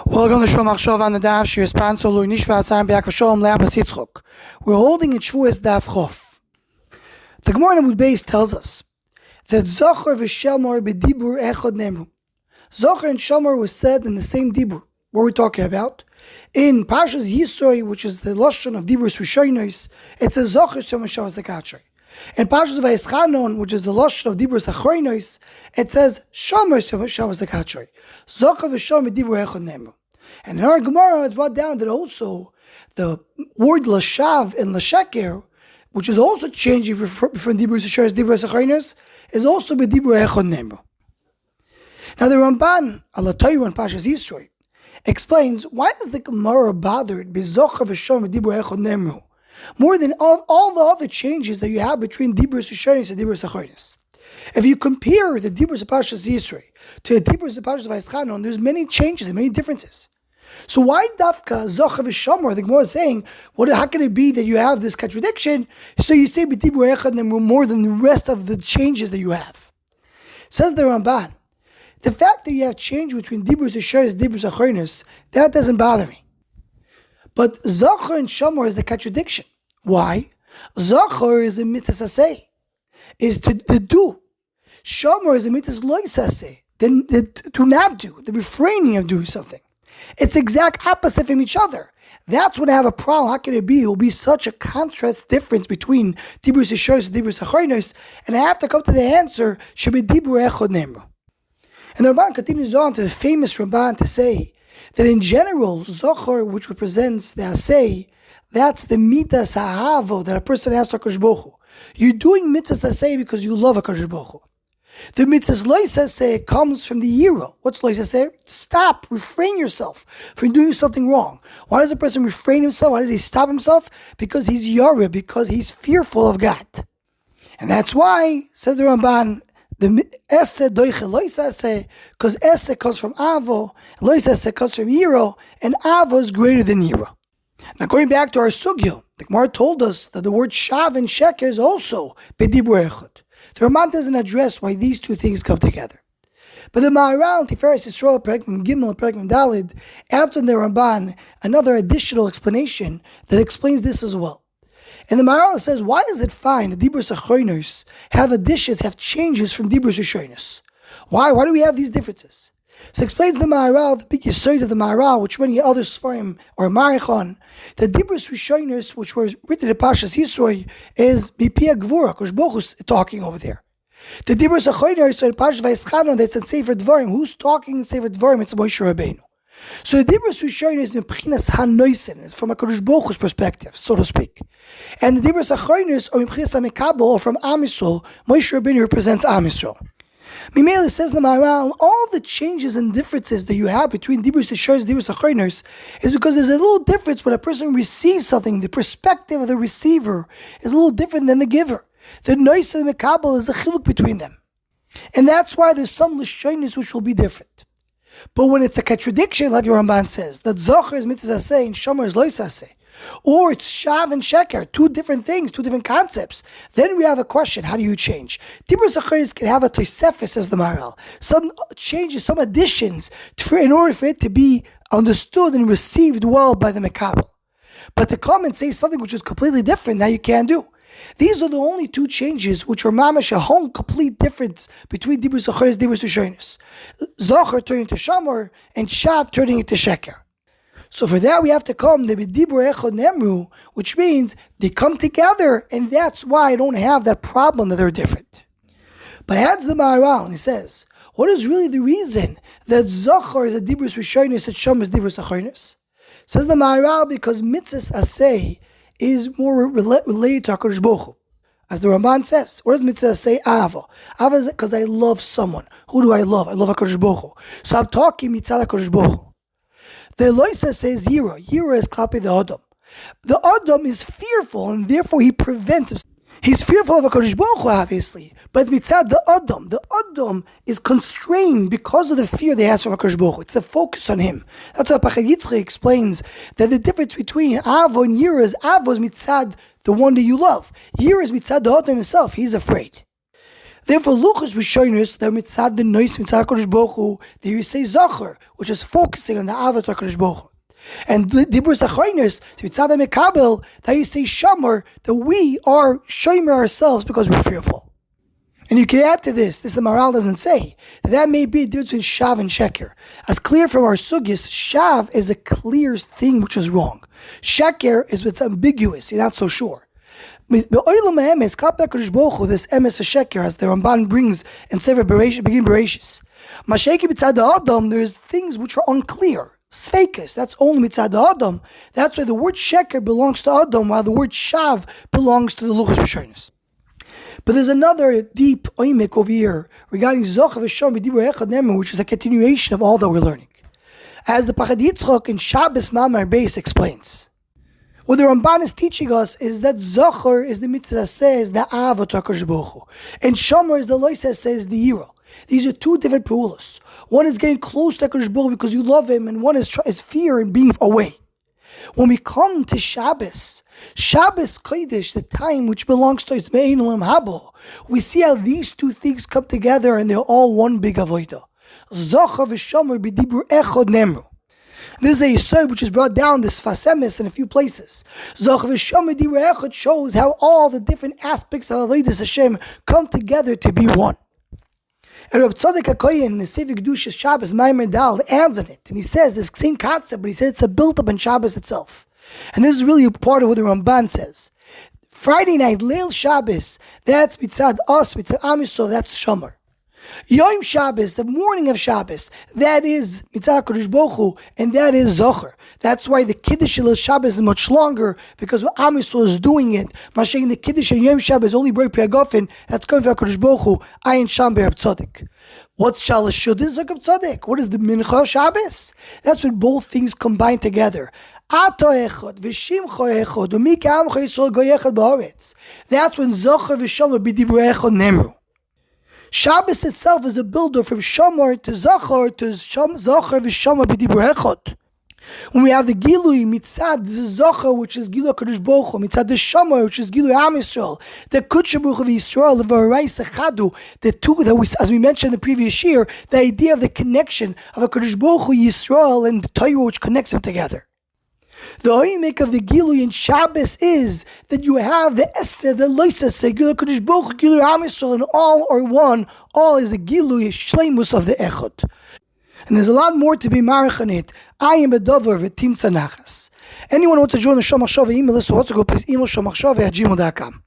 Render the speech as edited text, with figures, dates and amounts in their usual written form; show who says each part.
Speaker 1: Welcome to Shom Achshav on the Daf. She responds to Lui Nishva Asar B'Yakov Shalom Le'Abbas Yitzchok. We're holding in Shavuos Daf Chof. The Gemara in Amud Beis tells us that Zachor and Shamor b'dibur echad nemru. Zachor and Shamor was said in the same dibur. What are we talking about? In Parshas Yisroi, which is the lashon of Dibrus Rishonos, it says Zachor Shamor Shavas Zakachrei. In Parshas Vayeschanon, which is the lashon of Dibrus Achronos, it says Shamor Shavas Zakachrei. Zachor v'Shamor b'dibur echad nemru. And in our Gemara, it's brought down that also the word Lashav and Lasheker, which is also changing from Dibrus Rishonos to Dibrus Achronos, is also b'dibur echad nemru. Now the Ramban, Alatayu and Parshas Yisroi, explains why is the Gemara bothered b'Zachor v'Shamor b'dibur echad nemru more than all the other changes that you have between Dibrus Rishonos and Dibrus Achronos. If you compare the Dibrus of Parshas Yisroi to the Dibrus of Parshas Vayeschanon, there's many changes and many differences. So why Dafka Zachor v'Shamor? The Gemara is saying, how can it be that you have this contradiction? So you say b'dibur echad nemru more than the rest of the changes that you have. Says the Ramban, the fact that you have change between Dibrus Rishonos and Dibrus Achronos, that doesn't bother me. But Zachor and Shamor is the contradiction. Why? Zachor is a mitzvah saseh, is to do. Shamor is a mitzvah lo saseh, to not do, the refraining of doing something. It's exact opposite from each other. That's when I have a problem. How can it be? There will be such a contrast difference between Dibrus Rishonos and Dibrus Achronos, and I have to come to the answer, shebedibur echad nemru. And the Ramban continues on to the famous Ramban to say that in general, Zachor, which represents the Aseh, that's the mitzvah sahavo that a person has to HaKadosh Baruch Hu. You're doing mitzvah Aseh because you love HaKadosh Baruch Hu. The mitzvah lo saseh comes from the yiro. What's lo saseh? Stop, refrain yourself from doing something wrong. Why does a person refrain himself? Why does he stop himself? Because he's yara, because he's fearful of God. And that's why, says the Ramban, the eseh doiche lo saseh, because eseh comes from avo, lo saseh comes from yiro, and avo is greater than yiro. Now going back to our sugya, the Gemara told us that the word shav and sheker is also b'dibur echad. The Ramban doesn't address why these two things come together. But the Maharal, Tiferes Yisrael, Perek Gimel, Perek Daled, adds in the Ramban another additional explanation that explains this as well. And the Maharal says, why is it fine that Dibrus Achronos have additions, have changes from Dibrus Rishonos? Why? Why do we have these differences? So explains the Maharal, the big yesod of the Maharal, which many other Sfarim or Marichon, the Dibrus Rishonos, which were written in Parshas Yisroi, is Bipia Gvura, Kosh Bochus talking over there. The Dibrus Achronos in Parshas Vayeschanon, that's in Sefer Dvarim. Who's talking in Sefer Dvarim? It's Moshe Rabbeinu. So the Dibrus Rishonos in Pchinas HaNoisen, is from a Kosh Bochus perspective, so to speak. And the Dibrus Achronos are in Pchinas HaMekabel, or from Am Yisrael. Moshe Rabbeinu represents Am Yisrael. Mimele says the Maharal, all the changes and differences that you have between Dibrus Rishonos and Dibrus Achronos is because there's a little difference when a person receives something. The perspective of the receiver is a little different than the giver. The noise and the mekabel is a chiluk between them. And that's why there's some Lishonos which will be different. But when it's a contradiction, like the Ramban says, that Zachor is mitzvah aseh and Shamor is lo aseh, or it's Shav and Sheker, two different things, two different concepts, then we have a question, how do you change? Dibrus Achronos can have a tosefes, says the Maharal, some changes, some additions, in order for it to be understood and received well by the Mekabel. But to come and say something which is completely different, that you can't do. These are the only two changes which are mamash, a whole complete difference between Dibrus Achronos and Dibrus Rishonos. Zachor turning to Shamor and Shav turning into Sheker. So for that we have to come the b'dibur echad nemru, which means they come together, and that's why I don't have that problem that they're different. But adds the Maharal and he says, what is really the reason that Zachor is a Dibrus Rishonos and Shamor is Dibrus Achronos? Says the Maharal, because mitzvah aseh is more related to HaKadosh Baruch Hu. As the Ramban says, what does mitzvah say? Ava. Ava is because I love someone. Who do I love? I love HaKadosh Baruch Hu. So I'm talking mitzvah HaKadosh Baruch Hu. The Eloisa says Yira. Yira is klapi the Adam. The Adam is fearful, and therefore he prevents himself. He's fearful of HaKadosh Baruch Hu, obviously, but it's mitzad the Adam. The Adam is constrained because of the fear they has from HaKadosh Baruch Hu. It's the focus on him. That's why Pachad Yitzchak explains that the difference between Avo and Yira is Avo is mitzad the one that you love. Yira is mitzad the Adam himself. He's afraid. Therefore, Luchas Rishonos, they're mitzad the nois mitzad HaKadosh Baruch Hu, there you say Zachor, which is focusing on the Avatar HaKadosh Baruch Hu. And Dibur Zachoinus, mitzad HaMekabel, that you say Shamor, that we are shomer ourselves because we're fearful. And you can add to this the Maral doesn't say, that may be a difference between Shav and Sheker. As clear from our sugyas, Shav is a clear thing which is wrong. Sheker is what's ambiguous, you're not so sure. This emes of Sheker, as the Ramban brings in Sefer Begin Bereshis. Masheki mitzad Adam, there's things which are unclear. Sfekas, that's only mitzad Adam. That's why the word Sheker belongs to Adam, while the word Shav belongs to the Luchas Rishonos. But there's another deep oimek over here regarding Zachor and Shamor, which is a continuation of all that we're learning. As the Pachad Yitzchok in Shabbos Mamar Beis explains, what the Ramban is teaching us is that Zachor is the mitzvah says the Avot HaKadosh Baruch Hu, and Shamor is the loisa says the Yira. These are two different peulos. One is getting close to HaKadosh Baruch Hu because you love him, and one is fear and being away. When we come to Shabbos Kodesh, the time which belongs to Yitzmein Olam Habo, we see how these two things come together and they're all one big avodah. Zachor v'Shamor b'dibur echad nemru. This is a yisod which is brought down this fasemis in a few places. Zachor v'Shamor b'dibur echad shows how all the different aspects of avodas Hashem come together to be one. And Reb Tzadok HaKohen in the Sefer Kedushas Shabbos Maimer Dal adds on it, and he says this same concept, but he says it's a built up in Shabbos itself. And this is really a part of what the Ramban says. Friday night, Leil Shabbos, that's mitzad us, mitzad Am Yisrael, that's Shamor. Yom Shabbos, the morning of Shabbos, that is mitzad HaKadosh Baruch Hu, and that is Zachor. That's why the Kiddush of Shabbos is much longer, because Am Yisrael is doing it. Mashayim the Kiddush and Yom Shabbos only break Piagofen, that's coming from HaKadosh Baruch Hu, Ayin Sham Be'er Tzaddik. What's Shalosh Shuddis Zakab Tzaddik? What is the Mincha of Shabbos? That's when both things combine together. Ato echad, v'shimcha echad, u'mika amcha Yisrael goy echad ba'aretz. That's when Zachor v'Shamor b'dibur echad nemru. Shabbos itself is a builder from Shamor to Zachor Zachor v'Shamor b'dibur echad. When we have the Gilui mitzad the Zachor, which is Gilui HaKadosh Baruch Hu, mitzad the Shamor, which is Gilui Am Yisrael, the Kudsha Baruch Hu Yisrael, the V'arais Echadu, the two that we, as we mentioned in the previous year, the idea of the connection of HaKadosh Baruch Hu Yisrael and the Torah which connects them together. The oimek of the Gilui in Shabbos is that you have the Esed, the Loisa, Gilui HaKadosh Baruch Hu, Gilui Am Yisrael, and all are one. All is a Gilui Shleimus of the Echad. And there's a lot more to be marich on it. I am a dover v'timtza nachas. Anyone who wants to join the Shomach Shava email list, so what's to go please email shomachshava@gmail.com.